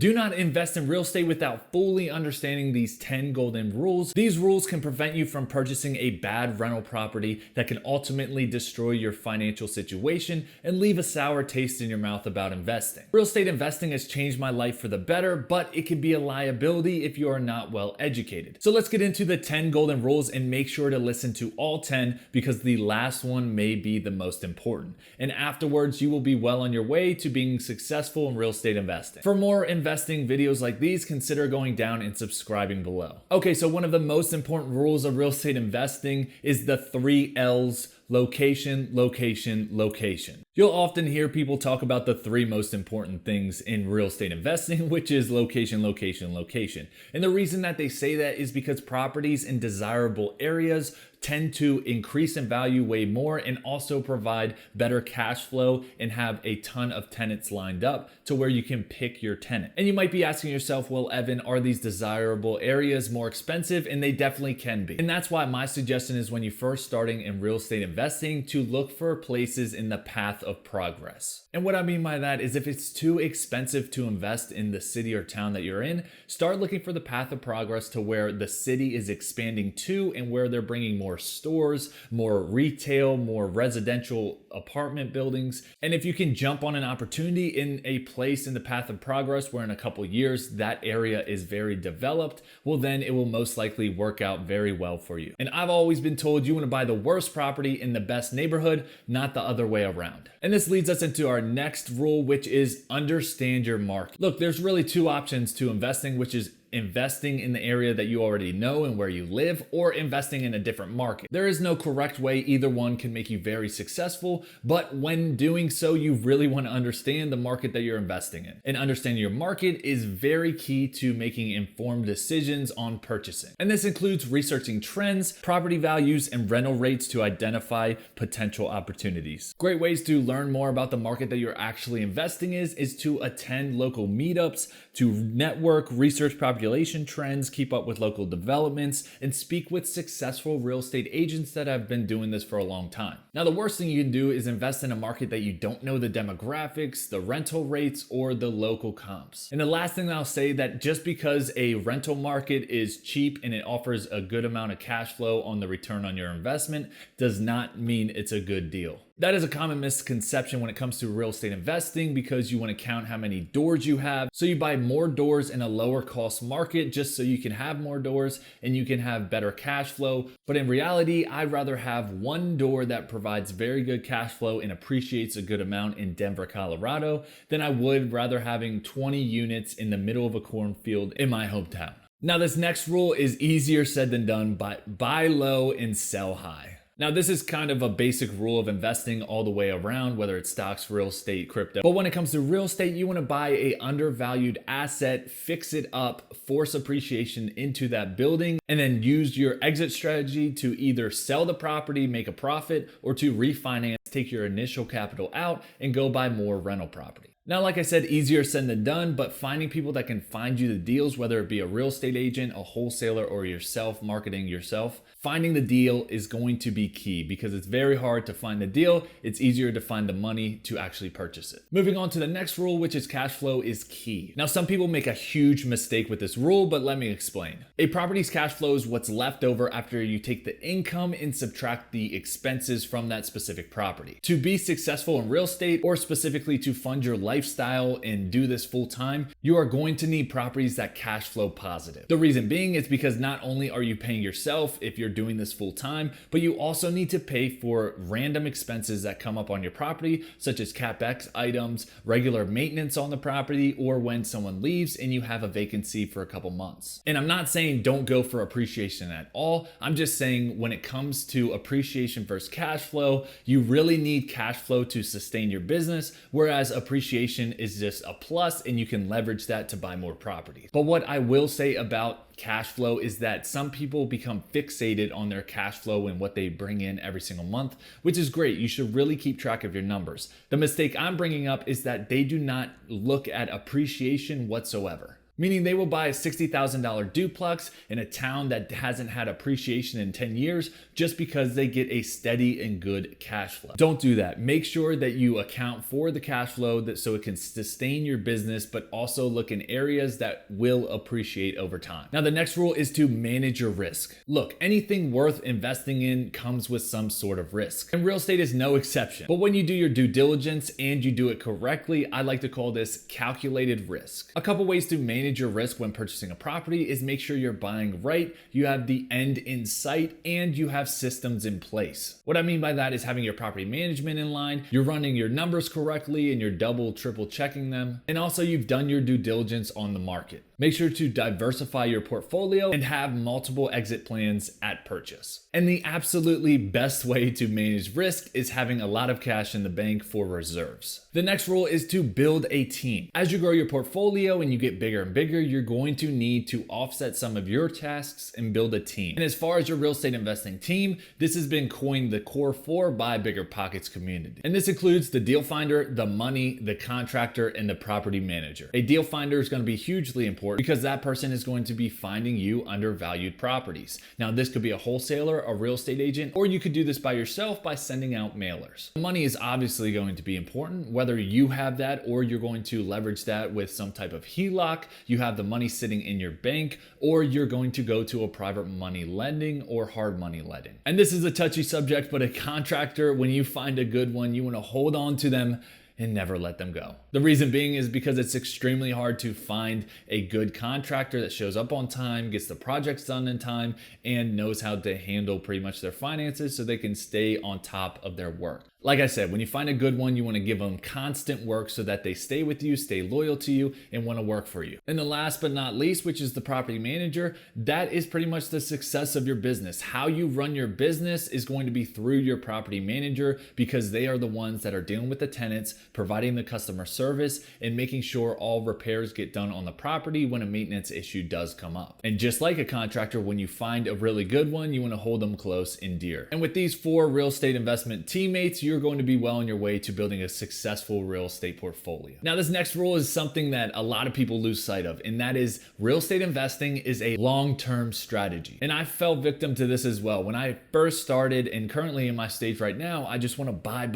Do not invest in real estate without fully understanding these 10 golden rules. These rules can prevent you from purchasing a bad rental property that can ultimately destroy your financial situation and leave a sour taste in your mouth about investing. Real estate investing has changed my life for the better, but it can be a liability if you are not well educated. So let's get into the 10 golden rules and make sure to listen to all 10 because the last one may be the most important. And afterwards, you will be well on your way to being successful in real estate investing. For more investing videos like these, consider going down and subscribing below. Okay, so one of the most important rules of real estate investing is the 3 L's: location, location, location. You'll often hear people talk about the 3 most important things in real estate investing, which is location, location, location. And the reason that they say that is because properties in desirable areas tend to increase in value way more and also provide better cash flow and have a ton of tenants lined up to where you can pick your tenant. And you might be asking yourself, well, Evan, are these desirable areas more expensive? And they definitely can be. And that's why my suggestion is when you're first starting in real estate investing to look for places in the path of progress. And what I mean by that is if it's too expensive to invest in the city or town that you're in, start looking for the path of progress to where the city is expanding to and where they're bringing more stores, more retail, more residential apartment buildings. And if you can jump on an opportunity in a place in the path of progress where in a couple years that area is very developed, well then it will most likely work out very well for you. And I've always been told you want to buy the worst property in the best neighborhood, not the other way around. And this leads us into our next rule, which is understand your market. Look, there's really 2 options to investing, which is investing in the area that you already know and where you live, or investing in a different market. There is no correct way. Either one can make you very successful, but when doing so, you really want to understand the market that you're investing in. And understanding your market is very key to making informed decisions on purchasing. And this includes researching trends, property values, and rental rates to identify potential opportunities. Great ways to learn more about the market that you're actually investing is to attend local meetups, to network, research population trends, keep up with local developments, and speak with successful real estate agents that have been doing this for a long time. Now, the worst thing you can do is invest in a market that you don't know the demographics, the rental rates, or the local comps. And the last thing I'll say that just because a rental market is cheap and it offers a good amount of cash flow on the return on your investment does not mean it's a good deal. That is a common misconception when it comes to real estate investing because you want to count how many doors you have. So you buy more doors in a lower cost market just so you can have more doors and you can have better cash flow. But in reality, I'd rather have 1 door that provides very good cash flow and appreciates a good amount in Denver, Colorado, than I would rather having 20 units in the middle of a cornfield in my hometown. Now, this next rule is easier said than done, but buy low and sell high. Now, this is kind of a basic rule of investing all the way around, whether it's stocks, real estate, crypto. But when it comes to real estate, you want to buy a undervalued asset, fix it up, force appreciation into that building, and then use your exit strategy to either sell the property, make a profit, or to refinance, take your initial capital out, and go buy more rental property. Now, like I said, easier said than done, but finding people that can find you the deals, whether it be a real estate agent, a wholesaler, or yourself marketing yourself, finding the deal is going to be key because it's very hard to find the deal. It's easier to find the money to actually purchase it. Moving on to the next rule, which is cash flow is key. Now, some people make a huge mistake with this rule, but let me explain. A property's cash flow is what's left over after you take the income and subtract the expenses from that specific property. To be successful in real estate, or specifically to fund your lifestyle and do this full time, you are going to need properties that cash flow positive. The reason being is because not only are you paying yourself if you're doing this full time, but you also need to pay for random expenses that come up on your property, such as CapEx items, regular maintenance on the property, or when someone leaves and you have a vacancy for a couple months. And I'm not saying don't go for appreciation at all. I'm just saying when it comes to appreciation versus cash flow, you really need cash flow to sustain your business, whereas appreciation is just a plus and you can leverage that to buy more property. But what I will say about cash flow is that some people become fixated on their cash flow and what they bring in every single month, which is great. You should really keep track of your numbers. The mistake I'm bringing up is that they do not look at appreciation whatsoever. meaning they will buy a $60,000 duplex in a town that hasn't had appreciation in 10 years just because they get a steady and good cash flow. Don't do that. Make sure that you account for the cash flow so it can sustain your business, but also look in areas that will appreciate over time. Now, the next rule is to manage your risk. Look, anything worth investing in comes with some sort of risk, and real estate is no exception. But when you do your due diligence and you do it correctly, I like to call this calculated risk. A couple ways to manage your risk when purchasing a property is make sure you're buying right, you have the end in sight, and you have systems in place. What I mean by that is having your property management in line, you're running your numbers correctly, and you're double, triple checking them, and also you've done your due diligence on the market. Make sure to diversify your portfolio and have multiple exit plans at purchase. And the absolutely best way to manage risk is having a lot of cash in the bank for reserves. The next rule is to build a team. As you grow your portfolio and you get bigger and bigger, you're going to need to offset some of your tasks and build a team. And as far as your real estate investing team, this has been coined the Core 4 by Bigger Pockets community. And this includes the deal finder, the money, the contractor, and the property manager. A deal finder is going to be hugely important because that person is going to be finding you undervalued properties. Now, this could be a wholesaler, a real estate agent, or you could do this by yourself by sending out mailers. Money is obviously going to be important, whether you have that or you're going to leverage that with some type of HELOC, you have the money sitting in your bank, or you're going to go to a private money lending or hard money lending. And this is a touchy subject, but a contractor, when you find a good one, you want to hold on to them and never let them go. The reason being is because it's extremely hard to find a good contractor that shows up on time, gets the projects done in time, and knows how to handle pretty much their finances so they can stay on top of their work. Like I said, when you find a good one, you want to give them constant work so that they stay with you, stay loyal to you, and want to work for you. And the last but not least, which is the property manager, that is pretty much the success of your business. How you run your business is going to be through your property manager because they are the ones that are dealing with the tenants, providing the customer service, and making sure all repairs get done on the property when a maintenance issue does come up. And just like a contractor, when you find a really good one, you want to hold them close and dear. And with these 4 real estate investment teammates, you're going to be well on your way to building a successful real estate portfolio. Now, this next rule is something that a lot of people lose sight of, and that is real estate investing is a long-term strategy. And I fell victim to this as well. When I first started, and currently in my stage right now, I just want to buy.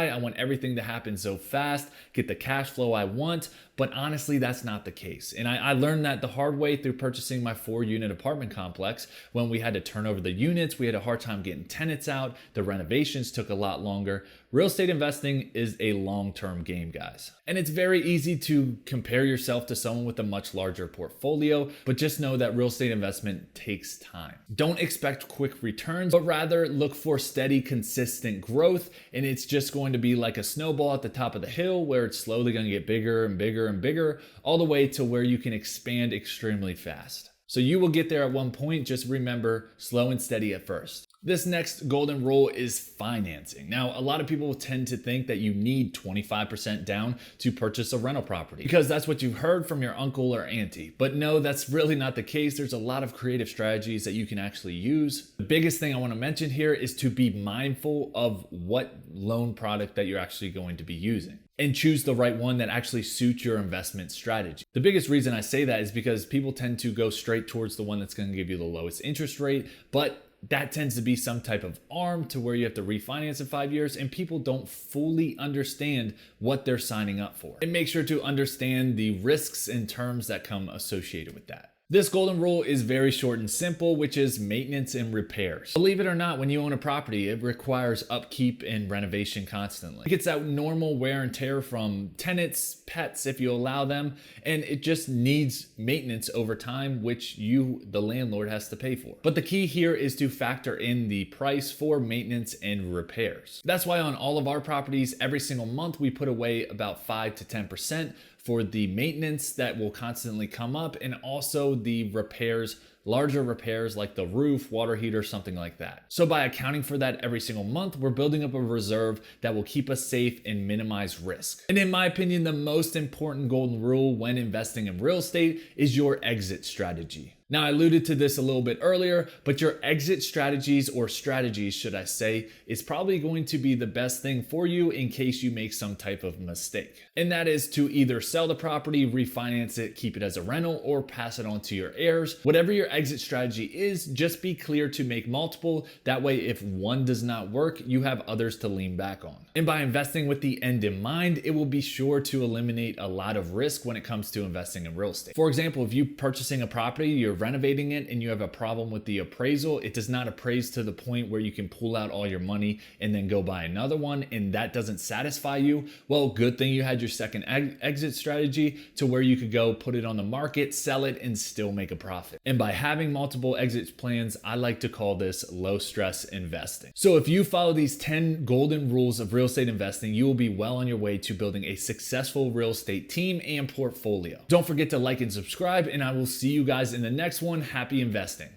I want everything to happen so fast, get the cash flow I want. But honestly, that's not the case. And I learned that the hard way through purchasing my 4-unit apartment complex. When we had to turn over the units, we had a hard time getting tenants out. The renovations took a lot longer. Real estate investing is a long-term game, guys. And it's very easy to compare yourself to someone with a much larger portfolio, but just know that real estate investment takes time. Don't expect quick returns, but rather look for steady, consistent growth. And it's just going to be like a snowball at the top of the hill where it's slowly going to get bigger and bigger and bigger, all the way to where you can expand extremely fast. So you will get there at one point. Just remember, slow and steady at first. This next golden rule is financing. Now, a lot of people tend to think that you need 25% down to purchase a rental property because that's what you've heard from your uncle or auntie. But no, that's really not the case. There's a lot of creative strategies that you can actually use. The biggest thing I want to mention here is to be mindful of what loan product that you're actually going to be using, and choose the right one that actually suits your investment strategy. The biggest reason I say that is because people tend to go straight towards the one that's going to give you the lowest interest rate, but that tends to be some type of arm to where you have to refinance in 5 years, and people don't fully understand what they're signing up for. And make sure to understand the risks and terms that come associated with that. This golden rule is very short and simple, which is maintenance and repairs. Believe it or not, when you own a property, it requires upkeep and renovation constantly. It gets that normal wear and tear from tenants, pets, if you allow them, and it just needs maintenance over time, which you, the landlord, has to pay for. But the key here is to factor in the price for maintenance and repairs. That's why on all of our properties, every single month, we put away about 5 to 10% for the maintenance that will constantly come up, and also the repairs larger repairs like the roof, water heater, something like that. So by accounting for that every single month, we're building up a reserve that will keep us safe and minimize risk. And in my opinion, the most important golden rule when investing in real estate is your exit strategy. Now, I alluded to this a little bit earlier, but your exit strategies, or strategies should I say, is probably going to be the best thing for you in case you make some type of mistake. And that is to either sell the property, refinance it, keep it as a rental, or pass it on to your heirs. Whatever your exit strategy is, just be clear to make multiple. That way, if one does not work, you have others to lean back on. And by investing with the end in mind, it will be sure to eliminate a lot of risk when it comes to investing in real estate. For example, if you're purchasing a property, you're renovating it and you have a problem with the appraisal, it does not appraise to the point where you can pull out all your money and then go buy another one, and that doesn't satisfy you, well, good thing you had your second exit strategy to where you could go put it on the market, sell it, and still make a profit. And by having multiple exit plans, I like to call this low stress investing. So if you follow these 10 golden rules of real estate investing, you will be well on your way to building a successful real estate team and portfolio. Don't forget to like and subscribe, and I will see you guys in the next one. Happy investing.